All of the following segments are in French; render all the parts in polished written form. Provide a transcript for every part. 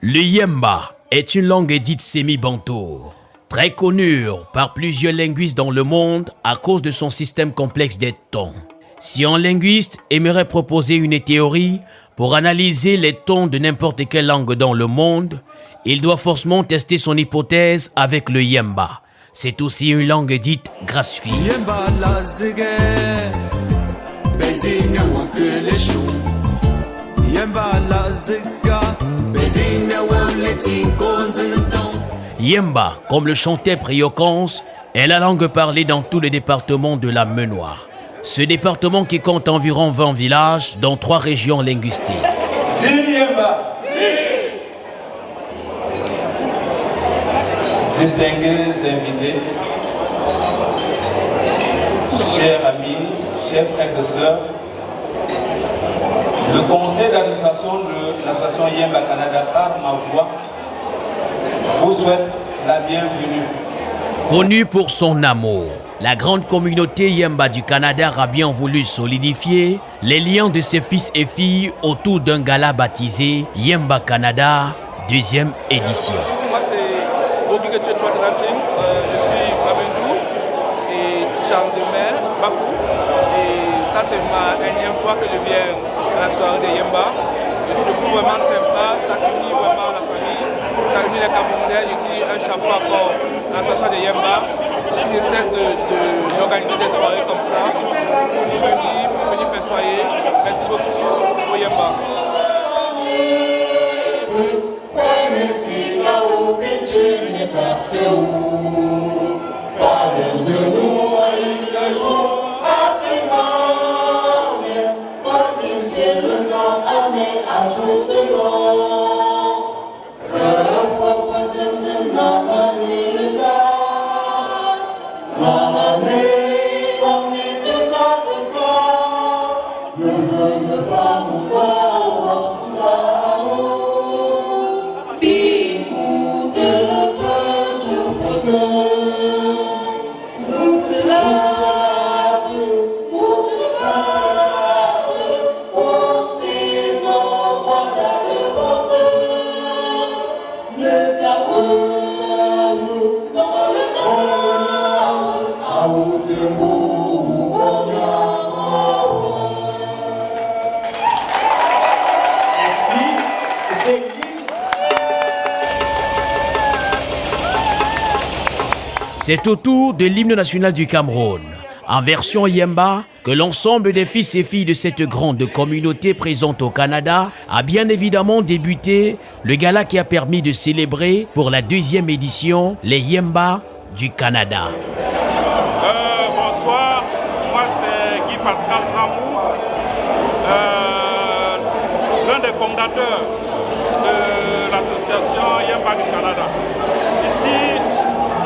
Le Yemba est une langue dite sémi-bantour, très connue par plusieurs linguistes dans le monde à cause de son système complexe des tons. Si un linguiste aimerait proposer une théorie pour analyser les tons de n'importe quelle langue dans le monde, il doit forcément tester son hypothèse avec le Yemba. C'est aussi une langue dite grasse-fille. Yemba, comme le chantait Priokans, est la langue parlée dans tout le département de la Menoire. Ce département qui compte environ 20 villages dans 3 régions linguistiques. Distingués invités, chers amis, chers frères et sœurs, le conseil d'administration de l'association Yemba Canada, par ma voix, vous souhaite la bienvenue. Connue pour son amour, la grande communauté Yemba du Canada a bien voulu solidifier les liens de ses fils et filles autour d'un gala baptisé Yemba Canada, 2e édition. Moi c'est Bogigete Chouatratim, je suis Babendou et Charles de Mer, Bafou. Et ça c'est ma énième fois que je viens à la soirée de Yemba. Je trouve vraiment sympa, ça unit vraiment la famille, ça unit les Camerounais. Je dis un chapeau encore à l'association de Yemba qui ne cesse d'organiser des soirées comme ça pour nous venir festoyer. Merci beaucoup pour Yemba. C'est au tour de l'hymne national du Cameroun, en version Yemba, que l'ensemble des fils et filles de cette grande communauté présente au Canada a bien évidemment débuté le gala qui a permis de célébrer pour la 2e édition les Yemba du Canada. Bonsoir, moi c'est Guy Pascal Zamou, l'un des fondateurs de l'association Yemba du Canada. Ici,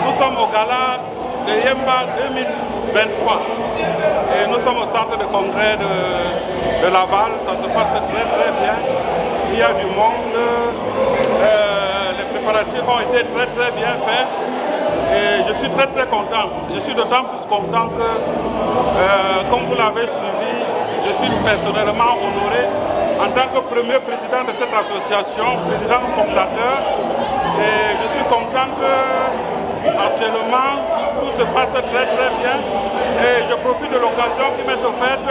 nous sommes au gala de Yemba 2023 et nous sommes au centre de congrès de Laval. Ça se passe très très bien. Il y a du monde, les préparatifs ont été très très bien faits et je suis très très content. Je suis d'autant plus content que, comme vous l'avez suivi, je suis personnellement honoré en tant que premier président de cette association, président fondateur, et je suis content que actuellement, tout se passe très très bien et je profite de l'occasion qui m'est offerte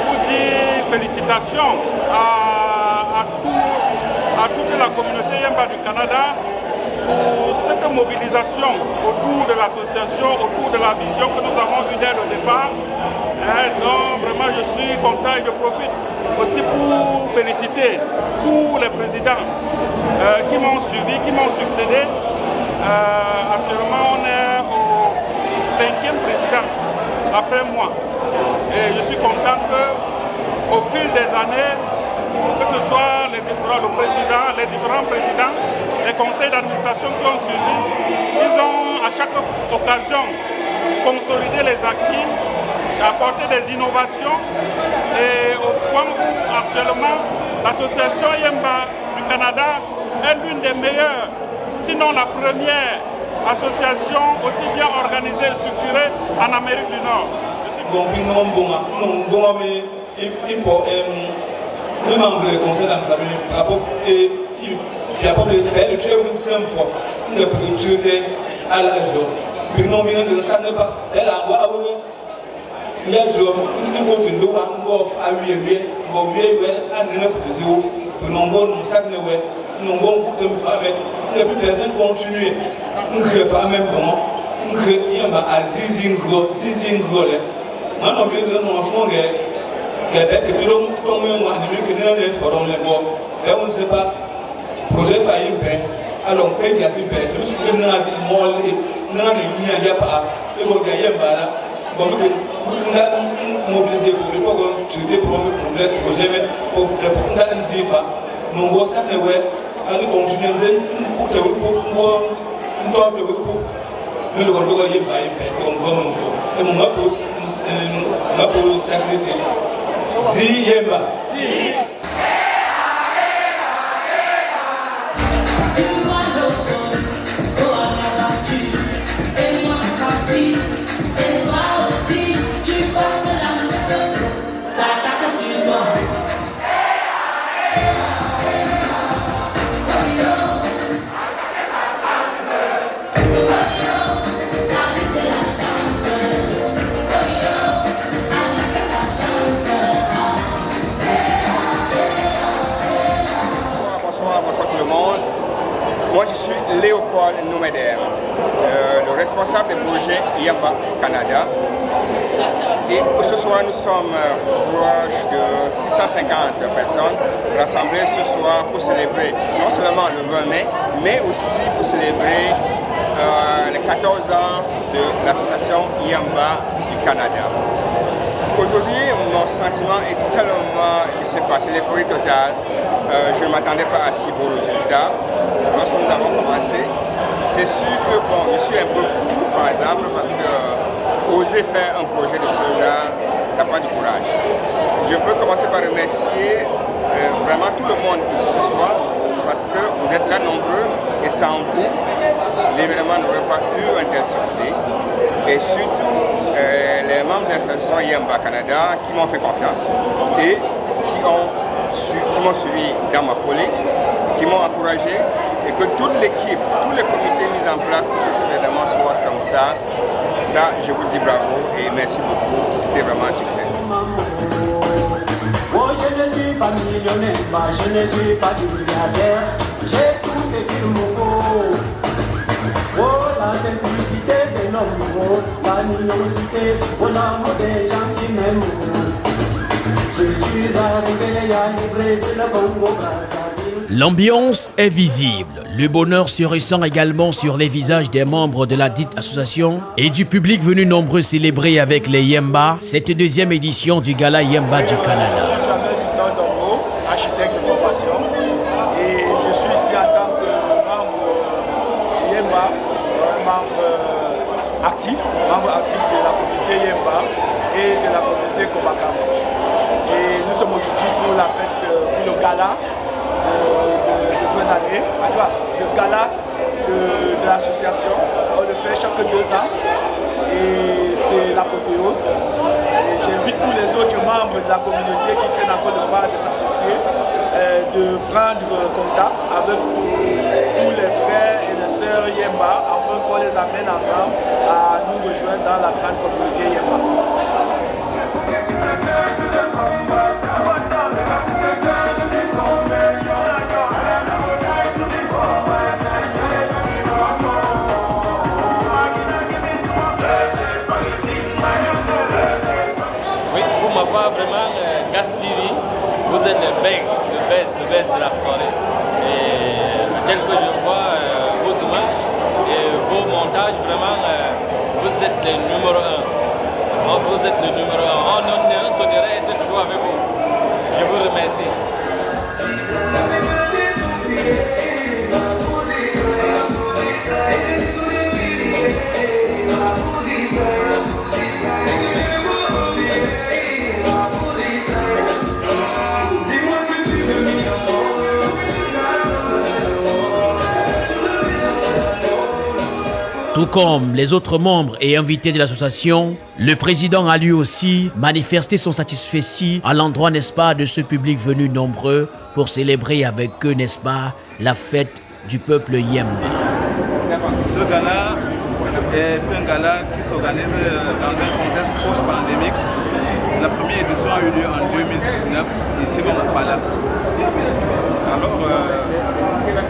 pour dire félicitations à toute la communauté Yemba du Canada pour cette mobilisation autour de l'association, autour de la vision que nous avons eue dès le départ. Et donc vraiment je suis content et je profite aussi pour féliciter tous les présidents qui m'ont suivi, qui m'ont succédé. Actuellement, on est au 5e président après moi. Et je suis content qu'au fil des années, que ce soit les différents présidents, les conseils d'administration qui ont suivi, ils ont à chaque occasion consolidé les acquis, apporté des innovations. Et au point où actuellement, l'association Yemba du Canada est l'une des meilleures, sinon la première association aussi bien organisée et structurée en Amérique du Nord. Le membre du conseil d'administration et il a pas de très une fois de jeter à la journée. Puis non bien de ça ne pas elle a voix il y a jour une continue à 8 bon 8 à 9 0 que non bon ça ne ouais non bon pour te faire et puis personne continuer on fait pas même bon on fait il y a Azizing gros maintenant bien de non changer que tout le monde a dit que nous avons forum les bords et on ne sait pas projet failli bien alors qu'il y a si bien tout ce que nous avons molé nous avons mis à pas et qu'on a eu voilà bon que nous avons mobilisé pour le pour jeter projet pour nous avons dit fa nous avons ça ne ouais à nous continuer pour nous doit de pour nous le contrôle y pas on va nous et mon ma pose sécurité Si Yemba. Moi, je suis Léopold Noumeder, le responsable du projet Yemba Canada. Et ce soir, nous sommes proches de 650 personnes rassemblées ce soir pour célébrer non seulement le 20 mai, mais aussi pour célébrer les 14 ans de l'association Yemba du Canada. Aujourd'hui, mon sentiment est tellement, je ne sais pas, c'est l'euphorie totale. Je ne m'attendais pas à si beaux résultats. Lorsque nous avons commencé, c'est sûr que bon, je suis un peu fou, par exemple, parce que oser faire un projet de ce genre, ça prend du courage. Je peux commencer par remercier vraiment tout le monde ici ce soir, parce que vous êtes là nombreux et sans vous, l'événement n'aurait pas eu un tel succès. Et surtout, les membres de l'association Yemba Canada qui m'ont fait confiance et qui m'ont suivi dans ma folie, qui m'ont encouragé et que toute l'équipe, tous les comités mis en place pour que ce événement soit comme ça, je vous dis bravo et merci beaucoup, c'était vraiment un succès. Oh, je ne suis pas millionnaire, je ne suis pas milliardaire, j'ai tout ce qu'il me faut. Oh, la simplicité des nombres, la mignonité, oh, l'amour des gens qui m'aiment. Je suis arrivé à Libreville, le Congo, Brazzaville. L'ambiance est visible. Le bonheur se ressent également sur les visages des membres de la dite association et du public venu nombreux célébrer avec les Yemba cette deuxième édition du Gala Yemba du Canada. Je suis Jamel Victor Dongo, architecte de formation, et je suis ici en tant que membre Yemba, membre actif de la communauté Yemba et de la communauté Kobakam. Et nous sommes aujourd'hui pour la fête, pour le gala de fin d'année, le gala de l'association. On le fait chaque 2 ans et c'est l'apothéose. J'invite tous les autres membres de la communauté qui traînent encore le pas de s'associer, de prendre contact avec tous les frères et les sœurs Yemba afin qu'on les amène ensemble à nous rejoindre dans la grande communauté Yemba. Vraiment, Gas TV, vous êtes le best de la soirée. Et tel que je vois vos images et vos montages, vraiment, vous êtes le numéro 1. Vous êtes le numéro 1. On souhaiterait être toujours avec vous. Je vous remercie. Tout comme les autres membres et invités de l'association, le président a lui aussi manifesté son satisfait à l'endroit, n'est-ce pas, de ce public venu nombreux pour célébrer avec eux, n'est-ce pas, la fête du peuple Yemba. Ce gala est un gala qui s'organise dans un contexte post-pandémique. La première édition a eu lieu en 2019, ici même au Palace. Alors, la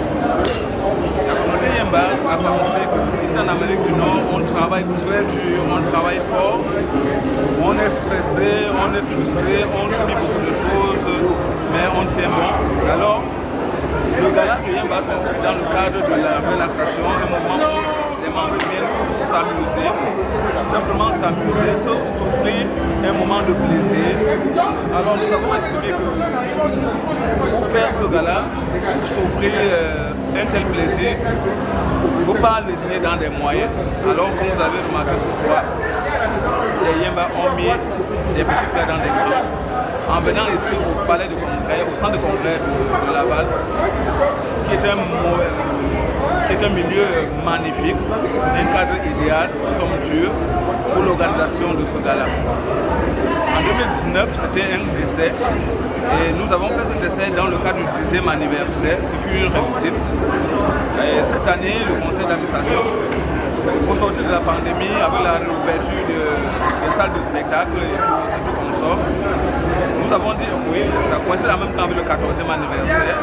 communauté Yemba a pensé qu'ici en Amérique du Nord, on travaille très dur, on travaille fort, on est stressé, on est frustré, on subit beaucoup de choses, mais on tient bon. Alors, le gala de Yemba s'inscrit dans le cadre de la relaxation, un moment où les membres viennent pour s'amuser, simplement s'amuser, s'offrir un moment de plaisir. Alors nous avons estimé que pour faire ce gala, pour s'offrir un tel plaisir, il ne faut pas lésigner dans des moyens. Alors comme vous avez remarqué ce soir, les Yemba ont mis des petits plats dans des grands. En venant ici au palais de congrès, au centre de congrès de Laval, qui est un milieu magnifique, un cadre idéal, somptueux pour l'organisation de ce gala. En 2019, c'était un décès et nous avons fait ce décès dans le cadre du 10e anniversaire. Ce fut une réussite. Et cette année, le conseil d'administration, au sortir de la pandémie, avec la réouverture des salles de spectacle et tout consort, nous avons dit oui, ça coïncide en même temps avec le 14e anniversaire.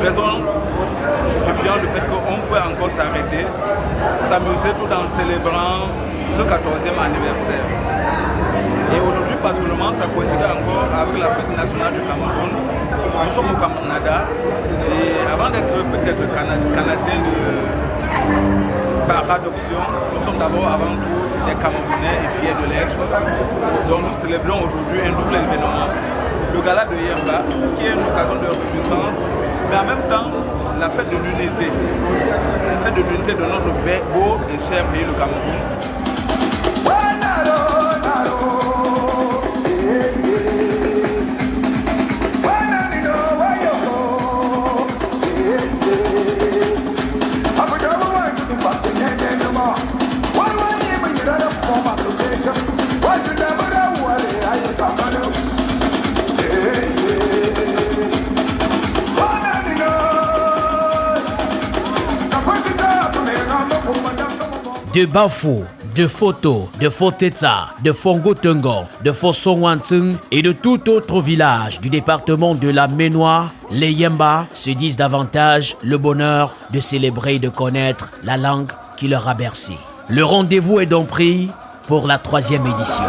Raison justifiant le fait qu'on peut encore s'arrêter, s'amuser tout en célébrant ce 14e anniversaire. Et aujourd'hui, particulièrement, ça coïncide encore avec la fête nationale du Cameroun. Nous sommes au Canada et avant d'être peut-être Canadiens par adoption, nous sommes d'abord avant tout des Camerounais et fiers de l'être. Donc nous célébrons aujourd'hui un double événement, le gala de Yemba, qui est une occasion de reconnaissance, mais en même temps la fête de l'unité. La fête de l'unité de notre beau et cher pays, le Cameroun. De Bafou, de Foto, de Foteta, de Fongo-Tengo, de Fossong-Wantsung et de tout autre village du département de la Ménois, les Yemba se disent davantage le bonheur de célébrer et de connaître la langue qui leur a bercé. Le rendez-vous est donc pris pour la 3e édition.